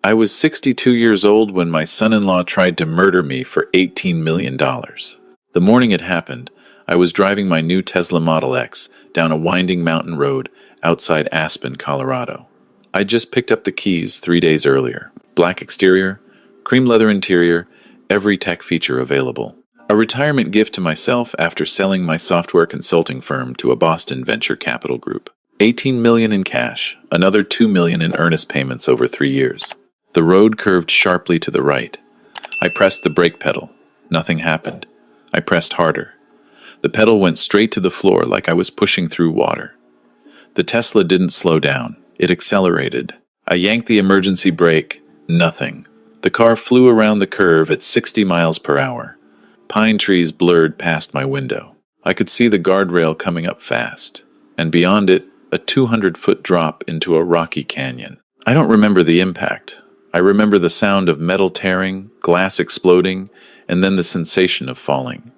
I was 62 years old when my son-in-law tried to murder me for $18 million. The morning it happened, I was driving my new Tesla Model X down a winding mountain road outside Aspen, Colorado. I'd just picked up the keys 3 days earlier. Black exterior, cream leather interior, every tech feature available. A retirement gift to myself after selling my software consulting firm to a Boston venture capital group. $18 million in cash, another $2 million in earnest payments over 3 years. The road curved sharply to the right. I pressed the brake pedal. Nothing happened. I pressed harder. The pedal went straight to the floor like I was pushing through water. The Tesla didn't slow down. It accelerated. I yanked the emergency brake. Nothing. The car flew around the curve at 60 miles per hour. Pine trees blurred past my window. I could see the guardrail coming up fast, and beyond it, a 200-foot drop into a rocky canyon. I don't remember the impact. I remember the sound of metal tearing, glass exploding, and then the sensation of falling.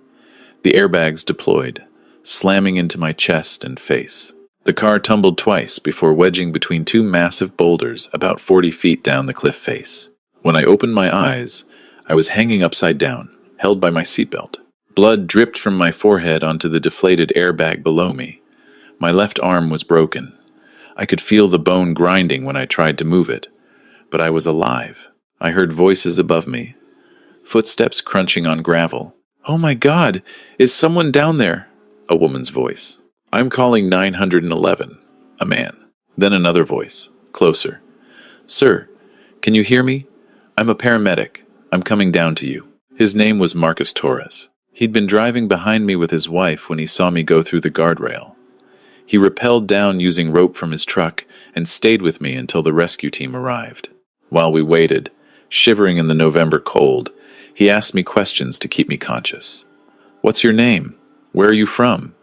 The airbags deployed, slamming into my chest and face. The car tumbled twice before wedging between two massive boulders about 40 feet down the cliff face. When I opened my eyes, I was hanging upside down, held by my seatbelt. Blood dripped from my forehead onto the deflated airbag below me. My left arm was broken. I could feel the bone grinding when I tried to move it, but I was alive. I heard voices above me, footsteps crunching on gravel. "Oh my God, is someone down there?" A woman's voice. "I'm calling 911, a man. Then another voice, closer. "Sir, can you hear me? I'm a paramedic. I'm coming down to you." His name was Marcus Torres. He'd been driving behind me with his wife when he saw me go through the guardrail. He rappelled down using rope from his truck and stayed with me until the rescue team arrived. While we waited, shivering in the November cold, he asked me questions to keep me conscious. "What's your name? Where are you from?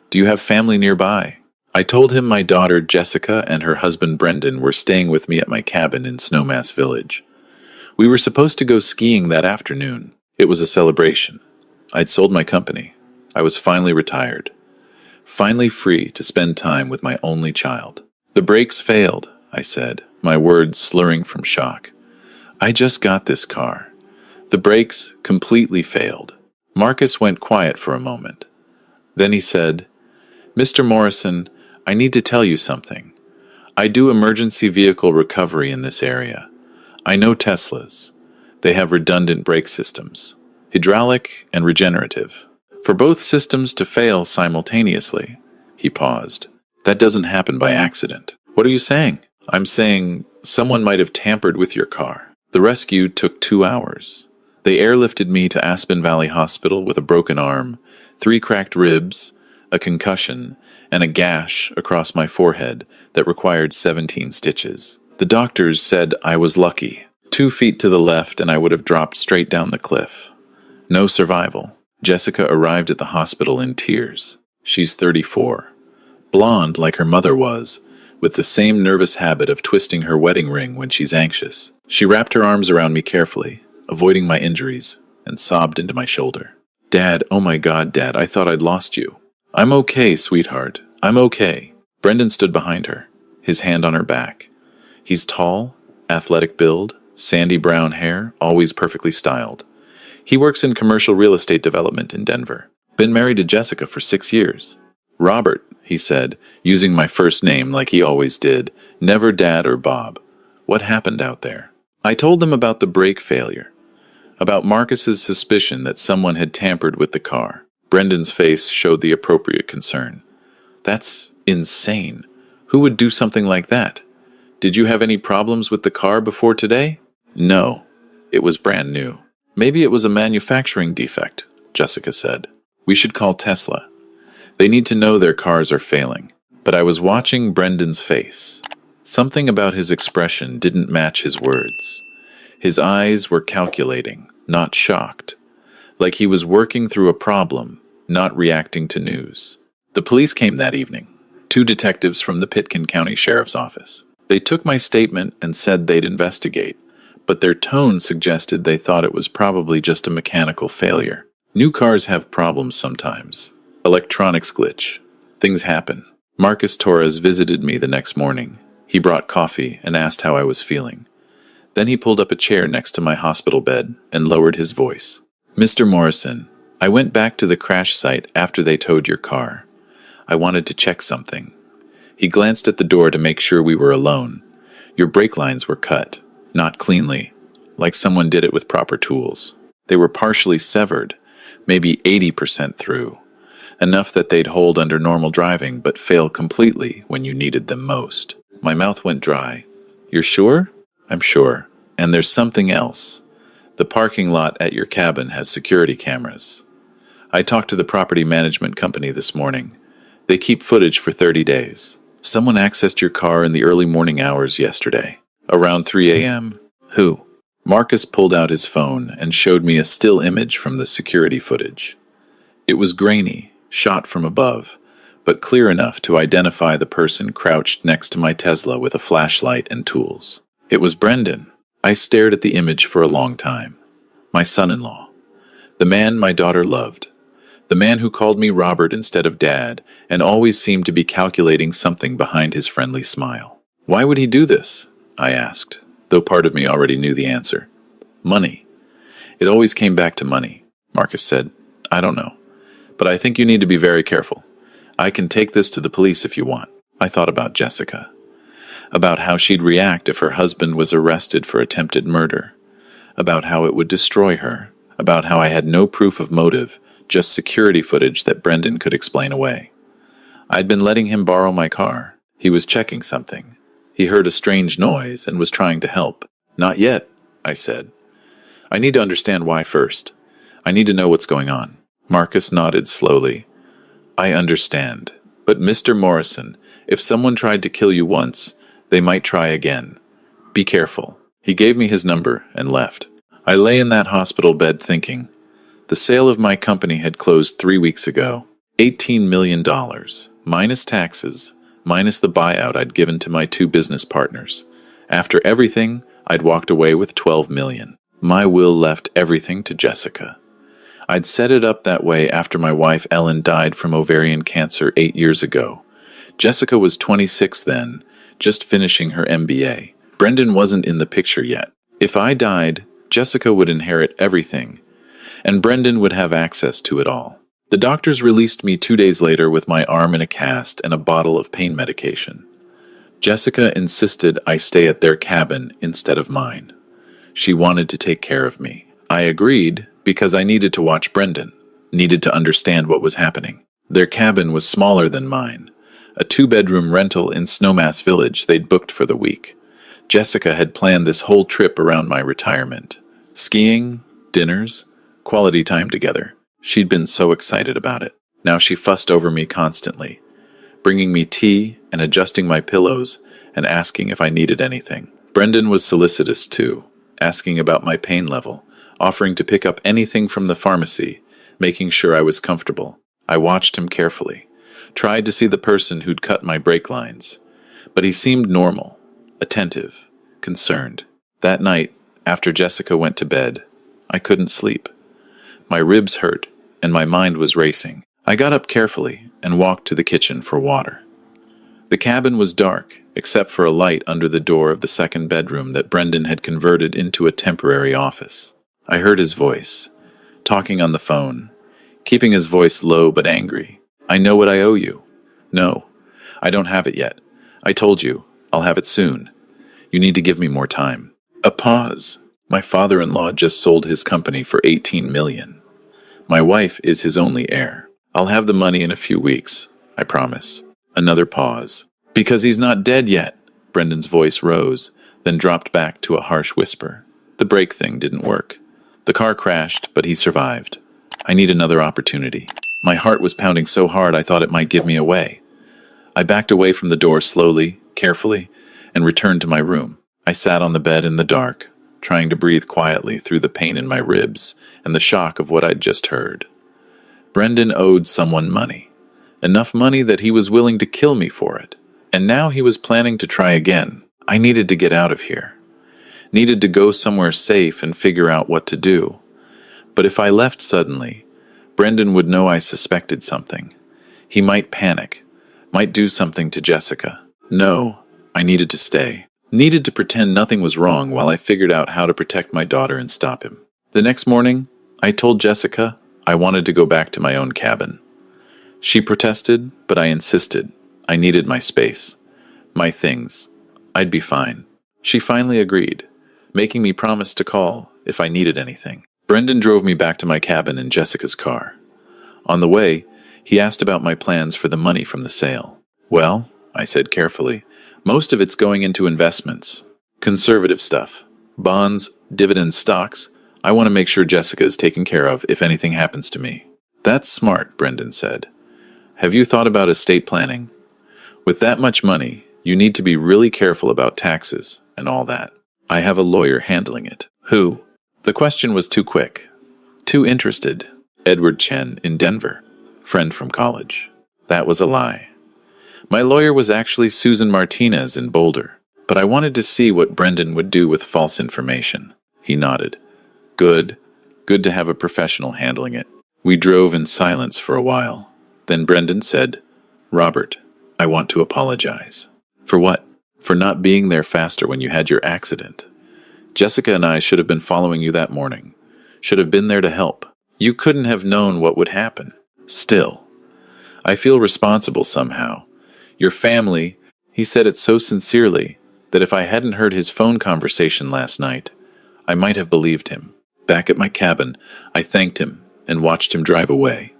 Do you have family nearby?" I told him my daughter Jessica and her husband Brendan were staying with me at my cabin in Snowmass Village. We were supposed to go skiing that afternoon. It was a celebration. I'd sold my company. I was finally retired. Finally free to spend time with my only child. "The brakes failed," I said, my words slurring from shock. "I just got this car. The brakes completely failed." Marcus went quiet for a moment. Then he said, "Mr. Morrison, I need to tell you something. I do emergency vehicle recovery in this area. I know Teslas. They have redundant brake systems, hydraulic and regenerative. For both systems to fail simultaneously," he paused, "that doesn't happen by accident." "What are you saying?" "I'm saying someone might have tampered with your car. The rescue took 2 hours. They airlifted me to Aspen Valley Hospital with a broken arm, 3 cracked ribs, a concussion, and a gash across my forehead that required 17 stitches. The doctors said I was lucky. 2 feet to the left and I would have dropped straight down the cliff. No survival." Jessica arrived at the hospital in tears. She's 34. Blonde like her mother was, with the same nervous habit of twisting her wedding ring when she's anxious. She wrapped her arms around me carefully, avoiding my injuries, and sobbed into my shoulder. "Dad, oh my God, Dad, I thought I'd lost you." "I'm okay, sweetheart. I'm okay." Brendan stood behind her, his hand on her back. He's tall, athletic build, sandy brown hair, always perfectly styled. He works in commercial real estate development in Denver. Been married to Jessica for 6 years. "Robert," he said, using my first name like he always did, never Dad or Bob. "What happened out there?" I told them about the brake failure, about Marcus's suspicion that someone had tampered with the car. Brendan's face showed the appropriate concern. "That's insane. Who would do something like that? Did you have any problems with the car before today?" "No. It was brand new." "Maybe it was a manufacturing defect," Jessica said. "We should call Tesla. They need to know their cars are failing." But I was watching Brendan's face. Something about his expression didn't match his words. His eyes were calculating, not shocked. Like he was working through a problem, not reacting to news. The police came that evening. 2 detectives from the Pitkin County Sheriff's Office. They took my statement and said they'd investigate, but their tone suggested they thought it was probably just a mechanical failure. New cars have problems sometimes. Electronics glitch. Things happen. Marcus Torres visited me the next morning. He brought coffee and asked how I was feeling. Then he pulled up a chair next to my hospital bed and lowered his voice. "Mr. Morrison, I went back to the crash site after they towed your car. I wanted to check something." He glanced at the door to make sure we were alone. "Your brake lines were cut, not cleanly, like someone did it with proper tools. They were partially severed, maybe 80% through, enough that they'd hold under normal driving but fail completely when you needed them most." My mouth went dry. "You're sure?" "I'm sure. And there's something else. The parking lot at your cabin has security cameras. I talked to the property management company this morning. They keep footage for 30 days. Someone accessed your car in the early morning hours yesterday, around 3 a.m. "Who?" Marcus pulled out his phone and showed me a still image from the security footage. It was grainy, shot from above, but clear enough to identify the person crouched next to my Tesla with a flashlight and tools. It was Brendan. I stared at the image for a long time. My son-in-law. The man my daughter loved. The man who called me Robert instead of Dad, and always seemed to be calculating something behind his friendly smile. "Why would he do this?" I asked, though part of me already knew the answer. "Money. It always came back to money," Marcus said. "I don't know. But I think you need to be very careful. I can take this to the police if you want." I thought about Jessica. About how she'd react if her husband was arrested for attempted murder. About how it would destroy her. About how I had no proof of motive, just security footage that Brendan could explain away. I'd been letting him borrow my car. He was checking something. He heard a strange noise and was trying to help. "Not yet," I said. "I need to understand why first. I need to know what's going on." Marcus nodded slowly. "I understand. But Mr. Morrison, if someone tried to kill you once, they might try again. Be careful." He gave me his number and left. I lay in that hospital bed thinking. The sale of my company had closed 3 weeks ago. $18 million, minus taxes, minus the buyout I'd given to my 2 business partners. After everything, I'd walked away with $12 million. My will left everything to Jessica. I'd set it up that way after my wife Ellen died from ovarian cancer 8 years ago. Jessica was 26 then, just finishing her MBA. Brendan wasn't in the picture yet. If I died, Jessica would inherit everything, and Brendan would have access to it all. The doctors released me 2 days later with my arm in a cast and a bottle of pain medication. Jessica insisted I stay at their cabin instead of mine. She wanted to take care of me. I agreed because I needed to watch Brendan, needed to understand what was happening. Their cabin was smaller than mine, a 2-bedroom rental in Snowmass Village they'd booked for the week. Jessica had planned this whole trip around my retirement. Skiing, dinners, quality time together. She'd been so excited about it. Now she fussed over me constantly, bringing me tea and adjusting my pillows and asking if I needed anything. Brendan was solicitous too, asking about my pain level, offering to pick up anything from the pharmacy, making sure I was comfortable. I watched him carefully, tried to see the person who'd cut my brake lines, but he seemed normal, attentive, concerned. That night, after Jessica went to bed, I couldn't sleep. My ribs hurt, and my mind was racing. I got up carefully and walked to the kitchen for water. The cabin was dark, except for a light under the door of the 2nd bedroom that Brendan had converted into a temporary office. I heard his voice, talking on the phone, keeping his voice low but angry. "I know what I owe you." "No, I don't have it yet. I told you, I'll have it soon. You need to give me more time." A pause. My father-in-law just sold his company for $18 million. My wife is his only heir. "I'll have the money in a few weeks, I promise." Another pause. "Because he's not dead yet." Brendan's voice rose, then dropped back to a harsh whisper. "The brake thing didn't work. The car crashed, but he survived. I need another opportunity." My heart was pounding so hard I thought it might give me away. I backed away from the door slowly, carefully, and returned to my room. I sat on the bed in the dark, trying to breathe quietly through the pain in my ribs and the shock of what I'd just heard. Brendan owed someone money. Enough money that he was willing to kill me for it. And now he was planning to try again. I needed to get out of here. Needed to go somewhere safe and figure out what to do. But if I left suddenly, Brendan would know I suspected something. He might panic, might do something to Jessica. No, I needed to stay. Needed to pretend nothing was wrong while I figured out how to protect my daughter and stop him. The next morning, I told Jessica I wanted to go back to my own cabin. She protested, but I insisted. I needed my space, my things. I'd be fine. She finally agreed, making me promise to call if I needed anything. Brendan drove me back to my cabin in Jessica's car. On the way, he asked about my plans for the money from the sale. Well, I said carefully, most of it's going into investments. Conservative stuff. Bonds, dividends, stocks. I want to make sure Jessica is taken care of if anything happens to me. That's smart, Brendan said. Have you thought about estate planning? With that much money, you need to be really careful about taxes and all that. I have a lawyer handling it. Who? The question was too quick. Too interested. Edward Chen in Denver. Friend from college. That was a lie. My lawyer was actually Susan Martinez in Boulder, but I wanted to see what Brendan would do with false information. He nodded. Good. Good to have a professional handling it. We drove in silence for a while. Then Brendan said, Robert, I want to apologize. For what? For not being there faster when you had your accident. Jessica and I should have been following you that morning. Should have been there to help. You couldn't have known what would happen. Still, I feel responsible somehow. Your family, he said it so sincerely that if I hadn't heard his phone conversation last night, I might have believed him. Back at my cabin, I thanked him and watched him drive away.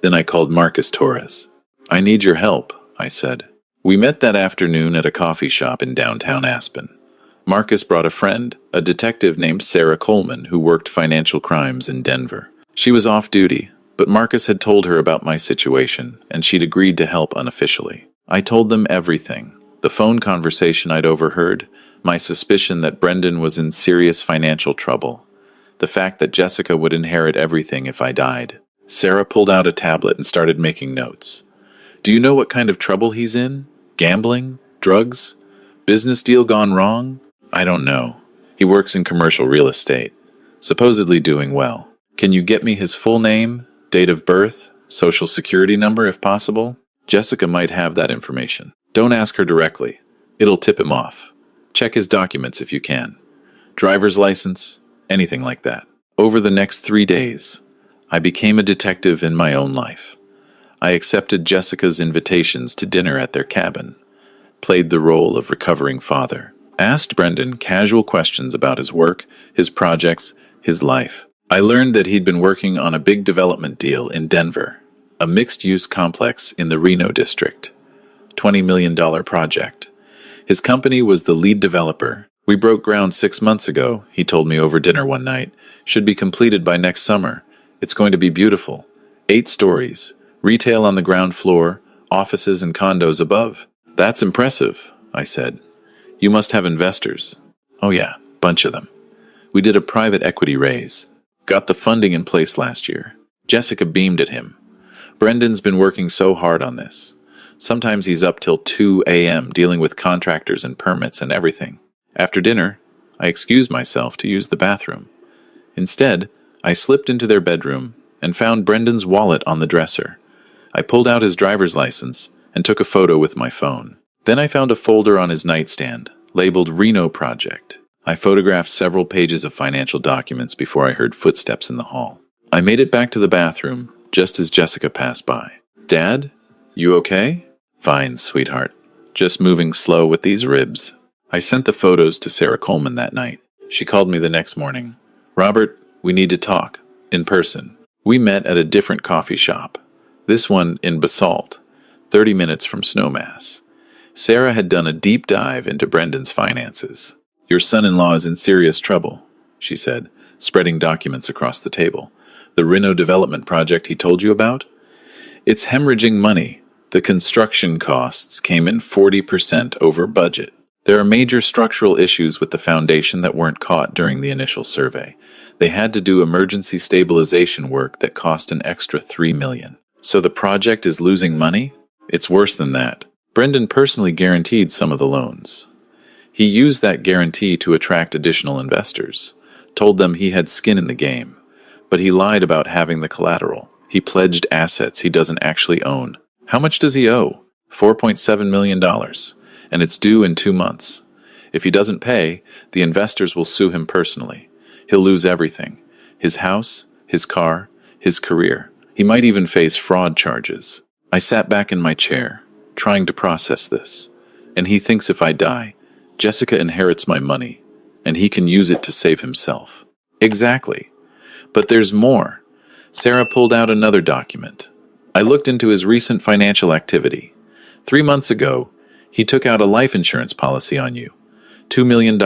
Then I called Marcus Torres. I need your help, I said. We met that afternoon at a coffee shop in downtown Aspen. Marcus brought a friend, a detective named Sarah Coleman, who worked financial crimes in Denver. She was off duty, but Marcus had told her about my situation, and she'd agreed to help unofficially. I told them everything. The phone conversation I'd overheard, my suspicion that Brendan was in serious financial trouble, the fact that Jessica would inherit everything if I died. Sarah pulled out a tablet and started making notes. Do you know what kind of trouble he's in? Gambling? Drugs? Business deal gone wrong? I don't know. He works in commercial real estate, supposedly doing well. Can you get me his full name, date of birth, social security number if possible? Jessica might have that information. Don't ask her directly. It'll tip him off. Check his documents if you can. Driver's license, anything like that. Over the next 3 days, I became a detective in my own life. I accepted Jessica's invitations to dinner at their cabin, played the role of recovering father, asked Brendan casual questions about his work, his projects, his life. I learned that he'd been working on a big development deal in Denver, a mixed-use complex in the Reno district. $20 million project. His company was the lead developer. We broke ground 6 months ago, he told me over dinner one night. Should be completed by next summer. It's going to be beautiful. 8 stories. Retail on the ground floor, offices and condos above. That's impressive, I said. You must have investors. Oh yeah, bunch of them. We did a private equity raise. Got the funding in place last year. Jessica beamed at him. Brendan's been working so hard on this. Sometimes he's up till 2 a.m. dealing with contractors and permits and everything. After dinner, I excused myself to use the bathroom. Instead, I slipped into their bedroom and found Brendan's wallet on the dresser. I pulled out his driver's license and took a photo with my phone. Then I found a folder on his nightstand, labeled Reno Project. I photographed several pages of financial documents before I heard footsteps in the hall. I made it back to the bathroom just as Jessica passed by. Dad, you okay? Fine, sweetheart. Just moving slow with these ribs. I sent the photos to Sarah Coleman that night. She called me the next morning. Robert, we need to talk. In person. We met at a different coffee shop. This one in Basalt, 30 minutes from Snowmass. Sarah had done a deep dive into Brendan's finances. Your son-in-law is in serious trouble, she said, spreading documents across the table. The Reno development project he told you about? It's hemorrhaging money. The construction costs came in 40% over budget. There are major structural issues with the foundation that weren't caught during the initial survey. They had to do emergency stabilization work that cost an extra $3 million. So the project is losing money? It's worse than that. Brendan personally guaranteed some of the loans. He used that guarantee to attract additional investors, told them he had skin in the game, but he lied about having the collateral. He pledged assets he doesn't actually own. How much does he owe? $4.7 million, and it's due in 2 months. If he doesn't pay, the investors will sue him personally. He'll lose everything: his house, his car, his career. He might even face fraud charges. I sat back in my chair, trying to process this. And he thinks if I die, Jessica inherits my money, and he can use it to save himself. Exactly. But there's more. Sarah pulled out another document. I looked into his recent financial activity. 3 months ago, he took out a life insurance policy on you. $2 million.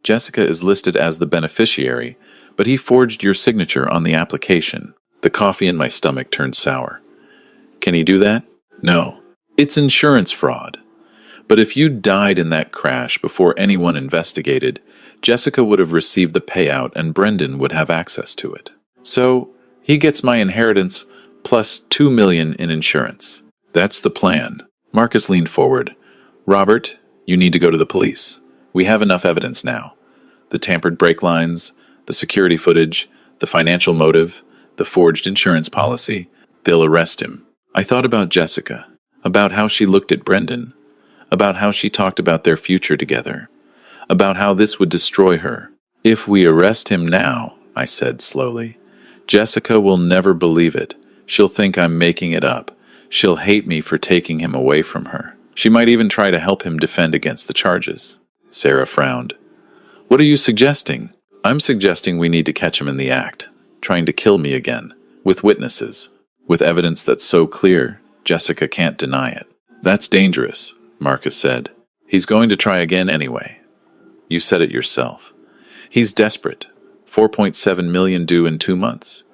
Jessica is listed as the beneficiary, but he forged your signature on the application. The coffee in my stomach turned sour. Can he do that? No. It's insurance fraud. But if you died in that crash before anyone investigated, Jessica would have received the payout and Brendan would have access to it. So, he gets my inheritance plus $2 million in insurance. That's the plan. Marcus leaned forward. Robert, you need to go to the police. We have enough evidence now. The tampered brake lines, the security footage, the financial motive, the forged insurance policy. They'll arrest him. I thought about Jessica, about how she looked at Brendan, about how she talked about their future together, about how this would destroy her. If we arrest him now, I said slowly, Jessica will never believe it. She'll think I'm making it up. She'll hate me for taking him away from her. She might even try to help him defend against the charges. Sarah frowned. What are you suggesting? I'm suggesting we need to catch him in the act, trying to kill me again, with witnesses, with evidence that's so clear, Jessica can't deny it. That's dangerous, Marcus said. He's going to try again anyway. You said it yourself. He's desperate. 4.7 million due in 2 months.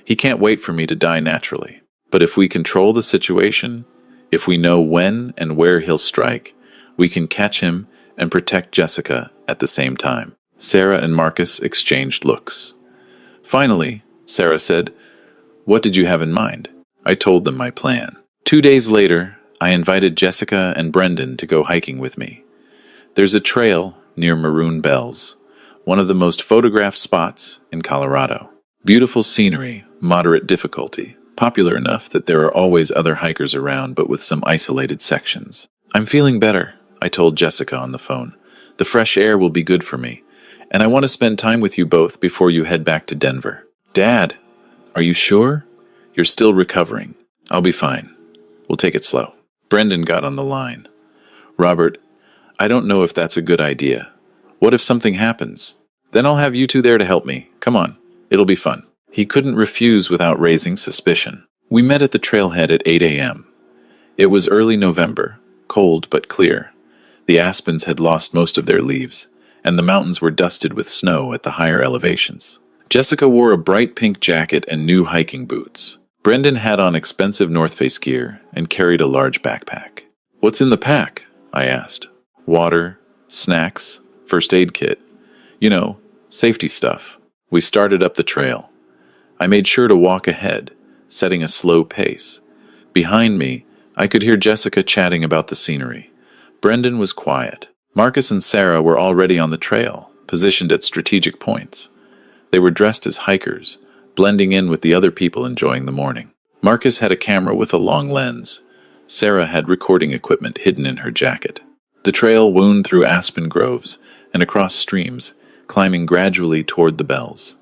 He can't wait for me to die naturally. But if we control the situation, if we know when and where he'll strike, we can catch him and protect Jessica at the same time. Sarah and Marcus exchanged looks. Finally, Sarah said, What did you have in mind? I told them my plan. 2 days later, I invited Jessica and Brendan to go hiking with me. There's a trail near Maroon Bells, one of the most photographed spots in Colorado. Beautiful scenery, moderate difficulty, popular enough that there are always other hikers around but with some isolated sections. I'm feeling better, I told Jessica on the phone. The fresh air will be good for me, and I want to spend time with you both before you head back to Denver. Dad, are you sure? You're still recovering. I'll be fine. We'll take it slow. Brendan got on the line. Robert, I don't know if that's a good idea. What if something happens? Then I'll have you two there to help me. Come on, it'll be fun. He couldn't refuse without raising suspicion. We met at the trailhead at 8 a.m. It was early November, cold but clear. The aspens had lost most of their leaves, and the mountains were dusted with snow at the higher elevations. Jessica wore a bright pink jacket and new hiking boots. Brendan had on expensive North Face gear and carried a large backpack. What's in the pack? I asked. Water, snacks, first aid kit. You know, safety stuff. We started up the trail. I made sure to walk ahead, setting a slow pace. Behind me, I could hear Jessica chatting about the scenery. Brendan was quiet. Marcus and Sarah were already on the trail, positioned at strategic points. They were dressed as hikers, blending in with the other people enjoying the morning. Marcus had a camera with a long lens. Sarah had recording equipment hidden in her jacket. The trail wound through aspen groves and across streams, climbing gradually toward the bells.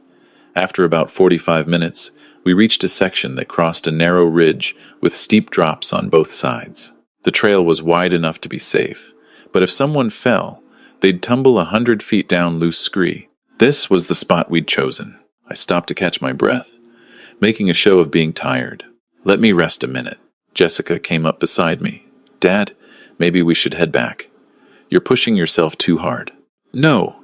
After about 45 minutes, we reached a section that crossed a narrow ridge with steep drops on both sides. The trail was wide enough to be safe, but if someone fell, they'd tumble 100 feet down loose scree. This was the spot we'd chosen. I stopped to catch my breath, making a show of being tired. Let me rest a minute. Jessica came up beside me. Dad, maybe we should head back. You're pushing yourself too hard. No,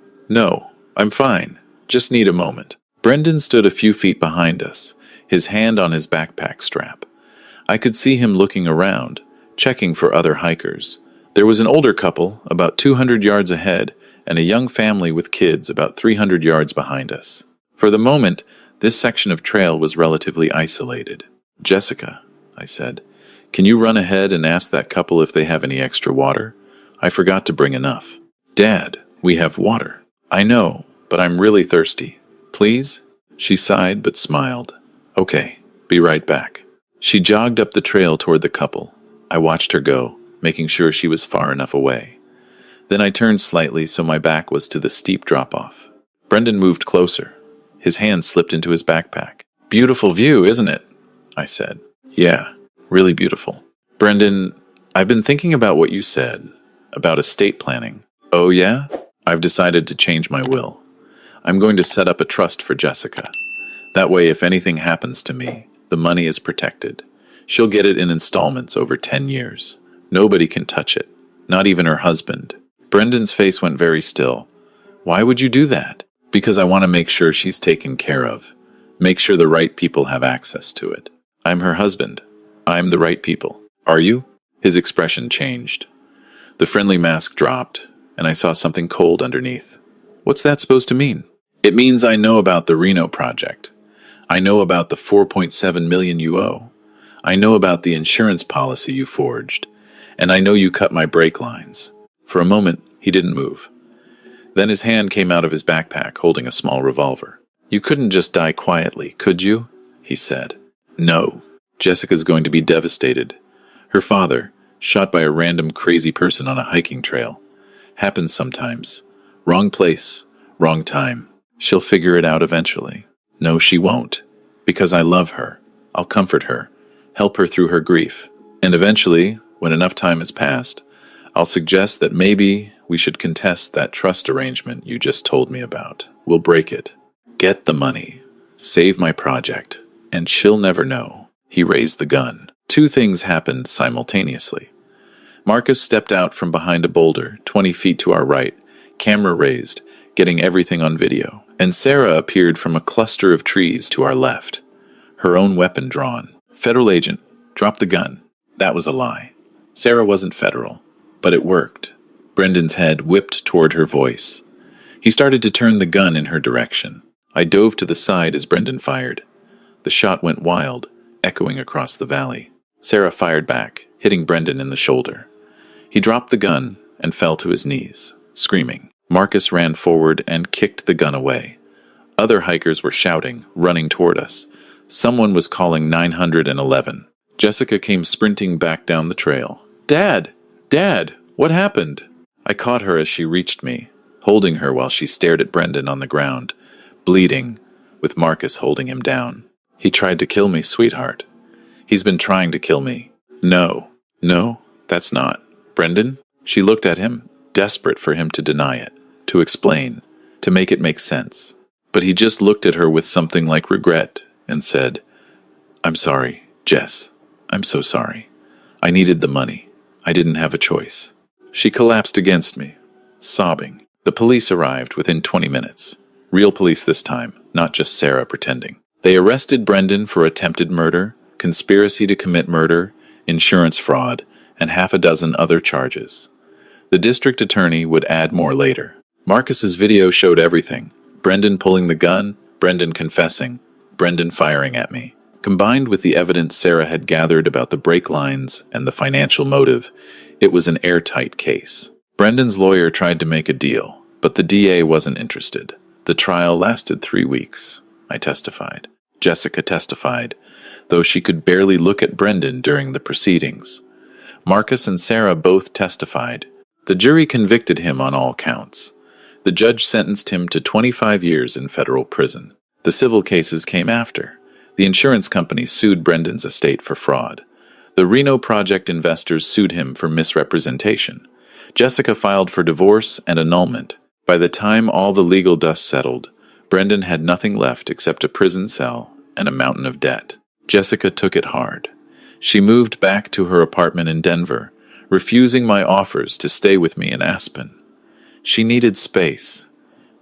I'm fine. Just need a moment. Brendan stood a few feet behind us, his hand on his backpack strap. I could see him looking around, checking for other hikers. There was an older couple about 200 yards ahead and a young family with kids about 300 yards behind us. For the moment, this section of trail was relatively isolated. Jessica, I said, can you run ahead and ask that couple if they have any extra water? I forgot to bring enough. Dad, we have water. I know, but I'm really thirsty. Please? She sighed but smiled. Okay, be right back. She jogged up the trail toward the couple. I watched her go, making sure she was far enough away. Then I turned slightly so my back was to the steep drop-off. Brendan moved closer. His hand slipped into his backpack. "Beautiful view, isn't it?" I said. "Yeah, really beautiful." "Brendan, I've been thinking about what you said, about estate planning." "Oh yeah? I've decided to change my will. I'm going to set up a trust for Jessica. That way, if anything happens to me, the money is protected. She'll get it in installments over 10 years. Nobody can touch it, not even her husband." Brendan's face went very still. "Why would you do that?" "Because I want to make sure she's taken care of. Make sure the right people have access to it. I'm her husband. I'm the right people." "Are you?" His expression changed. The friendly mask dropped, and I saw something cold underneath. "What's that supposed to mean?" "It means I know about the Reno project. I know about the 4.7 million you owe. I know about the insurance policy you forged. And I know you cut my brake lines." For a moment, he didn't move. Then his hand came out of his backpack, holding a small revolver. "You couldn't just die quietly, could you?" he said. "No. Jessica's going to be devastated. Her father, shot by a random crazy person on a hiking trail. Happens sometimes. Wrong place, wrong time. She'll figure it out eventually." "No, she won't. Because I love her. I'll comfort her, help her through her grief. And eventually, when enough time has passed, I'll suggest that maybe we should contest that trust arrangement you just told me about. We'll break it. Get the money. Save my project. And she'll never know." He raised the gun. Two things happened simultaneously. Marcus stepped out from behind a boulder, 20 feet to our right, camera raised, getting everything on video. And Sarah appeared from a cluster of trees to our left, her own weapon drawn. "Federal agent, drop the gun." That was a lie. Sarah wasn't federal, but it worked. Brendan's head whipped toward her voice. He started to turn the gun in her direction. I dove to the side as Brendan fired. The shot went wild, echoing across the valley. Sarah fired back, hitting Brendan in the shoulder. He dropped the gun and fell to his knees, screaming. Marcus ran forward and kicked the gun away. Other hikers were shouting, running toward us. Someone was calling 911. Jessica came sprinting back down the trail. "Dad! Dad! What happened?" I caught her as she reached me, holding her while she stared at Brendan on the ground, bleeding, with Marcus holding him down. "He tried to kill me, sweetheart. He's been trying to kill me." No, that's not. "Brendan?" She looked at him, desperate for him to deny it, to explain, to make it make sense. But he just looked at her with something like regret and said, "I'm sorry, Jess. I'm so sorry. I needed the money. I didn't have a choice." She collapsed against me, sobbing. The police arrived within 20 minutes. Real police this time, not just Sarah pretending. They arrested Brendan for attempted murder, conspiracy to commit murder, insurance fraud, and half a dozen other charges. The district attorney would add more later. Marcus's video showed everything. Brendan pulling the gun, Brendan confessing, Brendan firing at me. Combined with the evidence Sarah had gathered about the brake lines and the financial motive, it was an airtight case. Brendan's lawyer tried to make a deal, but the DA wasn't interested. The trial lasted 3 weeks. I testified. Jessica testified, though she could barely look at Brendan during the proceedings. Marcus and Sarah both testified. The jury convicted him on all counts. The judge sentenced him to 25 years in federal prison. The civil cases came after. The insurance company sued Brendan's estate for fraud. The Reno project investors sued him for misrepresentation. Jessica filed for divorce and annulment. By the time all the legal dust settled, Brendan had nothing left except a prison cell and a mountain of debt. Jessica took it hard. She moved back to her apartment in Denver, refusing my offers to stay with me in Aspen. She needed space,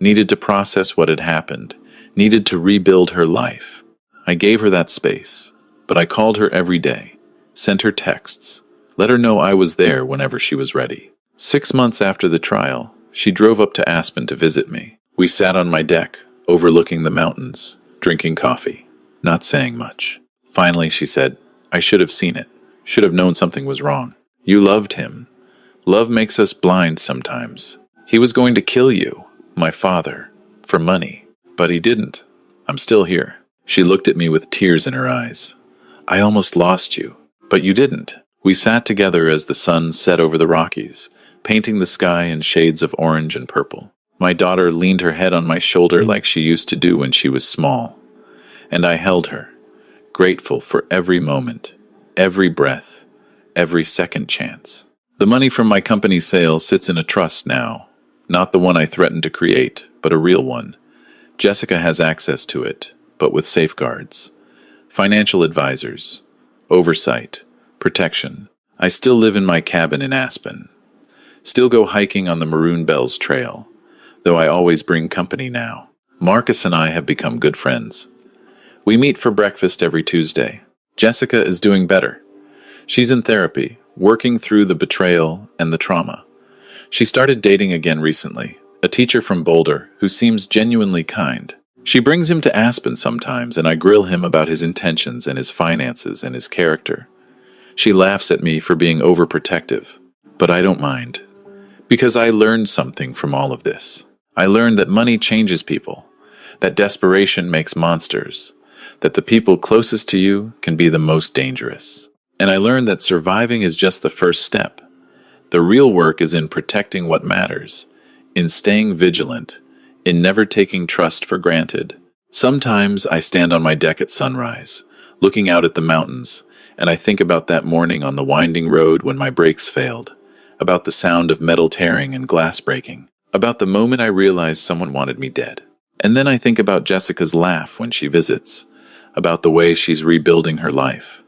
needed to process what had happened, needed to rebuild her life. I gave her that space, but I called her every day, sent her texts, let her know I was there whenever she was ready. 6 months after the trial, she drove up to Aspen to visit me. We sat on my deck, overlooking the mountains, drinking coffee, not saying much. Finally, she said, "I should have seen it, should have known something was wrong. You loved him. Love makes us blind sometimes. He was going to kill you, my father, for money, but he didn't. I'm still here." She looked at me with tears in her eyes. "I almost lost you, but you didn't." We sat together as the sun set over the Rockies, painting the sky in shades of orange and purple. My daughter leaned her head on my shoulder like she used to do when she was small, and I held her, grateful for every moment, every breath, every second chance. The money from my company's sale sits in a trust now, not the one I threatened to create, but a real one. Jessica has access to it, but with safeguards. Financial advisors, oversight, protection. I still live in my cabin in Aspen. Still go hiking on the Maroon Bells Trail, though I always bring company now. Marcus and I have become good friends. We meet for breakfast every Tuesday. Jessica is doing better. She's in therapy, working through the betrayal and the trauma. She started dating again recently, a teacher from Boulder who seems genuinely kind. She brings him to Aspen sometimes, and I grill him about his intentions and his finances and his character. She laughs at me for being overprotective, but I don't mind. Because I learned something from all of this. I learned that money changes people, that desperation makes monsters, that the people closest to you can be the most dangerous. And I learned that surviving is just the first step. The real work is in protecting what matters, in staying vigilant, in never taking trust for granted. Sometimes I stand on my deck at sunrise, looking out at the mountains, and I think about that morning on the winding road when my brakes failed, about the sound of metal tearing and glass breaking, about the moment I realized someone wanted me dead. And then I think about Jessica's laugh when she visits, about the way she's rebuilding her life,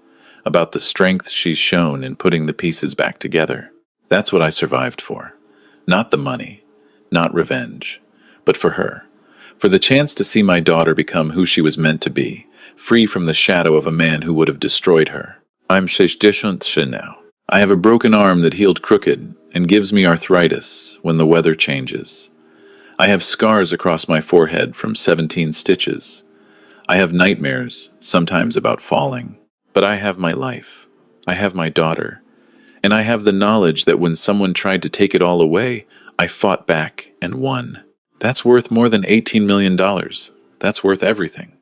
about the strength she's shown in putting the pieces back together. That's what I survived for. Not the money, not revenge, but for her. For the chance to see my daughter become who she was meant to be, free from the shadow of a man who would have destroyed her. I'm Sheshdishuntshin now. I have a broken arm that healed crooked and gives me arthritis when the weather changes. I have scars across my forehead from 17 stitches. I have nightmares, sometimes about falling. But I have my life. I have my daughter. And I have the knowledge that when someone tried to take it all away, I fought back and won. That's worth more than $18 million. That's worth everything.